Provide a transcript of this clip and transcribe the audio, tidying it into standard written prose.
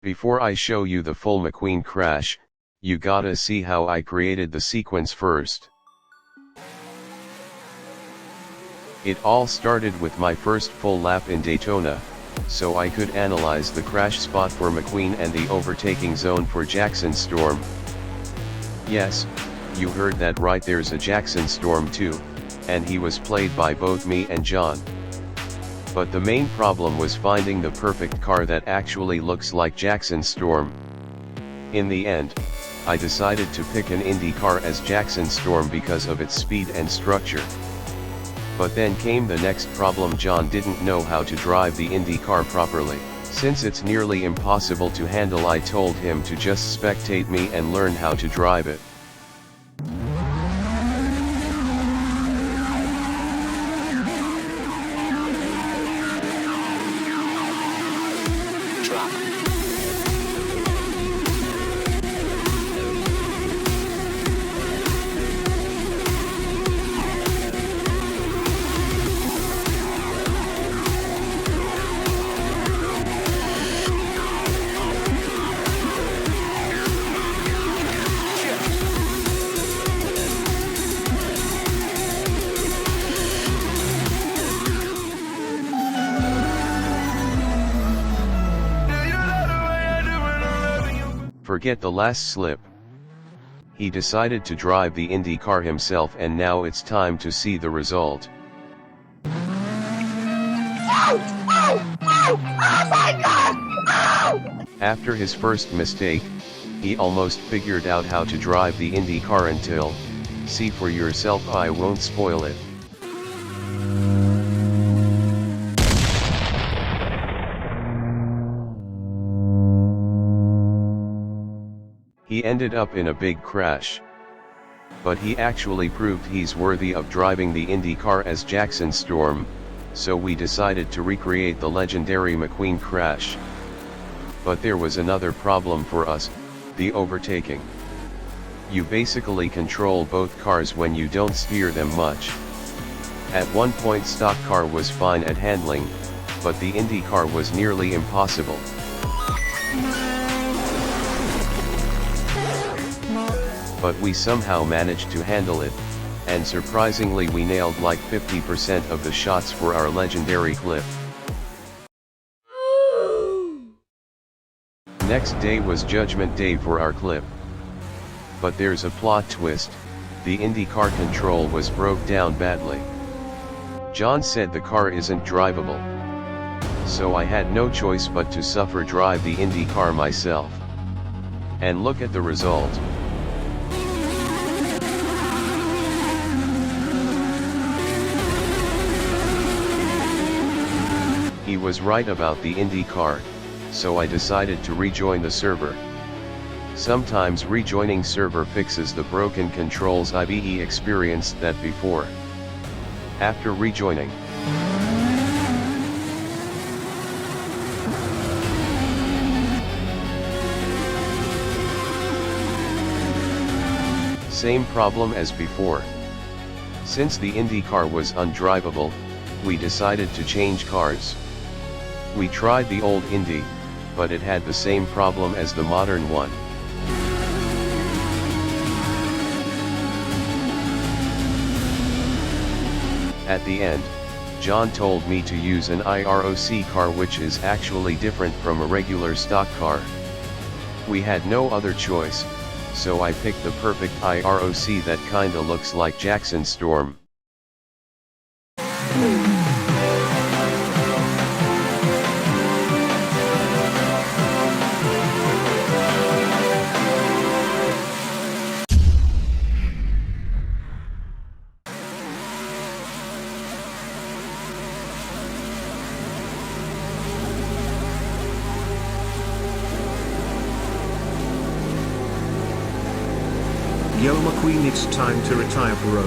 Before I show you the full McQueen crash, you gotta see how I created the sequence first. It all started with my first full lap in Daytona, so I could analyze the crash spot for McQueen and the overtaking zone for Jackson Storm. Yes, you heard that right, there's a Jackson Storm too, and he was played by both me and John. But the main problem was finding the perfect car that actually looks like Jackson Storm. In the end, I decided to pick an Indy car as Jackson Storm because of its speed and structure. But then came the next problem. John didn't know how to drive the Indy car properly. Since it's nearly impossible to handle, I told him to just spectate me and learn how to drive it. Forget the last slip. He decided to drive the Indy car himself, and now it's time to see the result. Oh my God! Ow! After his first mistake, he almost figured out how to drive the Indy car until, see for yourself, I won't spoil it. He ended up in a big crash. But he actually proved he's worthy of driving the Indy car as Jackson Storm, so we decided to recreate the legendary McQueen crash. But there was another problem for us, the overtaking. You basically control both cars when you don't steer them much. At one point stock car was fine at handling, but the Indy car was nearly impossible. But we somehow managed to handle it, and surprisingly we nailed like 50% of the shots for our legendary clip. Next day was Judgment Day for our clip. But there's a plot twist, the Indy car control was broke down badly. John said the car isn't drivable. So I had no choice but to suffer drive the Indy car myself. And look at the result. He was right about the Indy car, so I decided to rejoin the server. Sometimes rejoining server fixes the broken controls. I've experienced that before. After rejoining, same problem as before. Since the Indy car was undrivable, we decided to change cars. We tried the old Indy, but it had the same problem as the modern one. At the end, John told me to use an IROC car, which is actually different from a regular stock car. We had no other choice, so I picked the perfect IROC that kinda looks like Jackson Storm. Yo McQueen, it's time to retire, bro.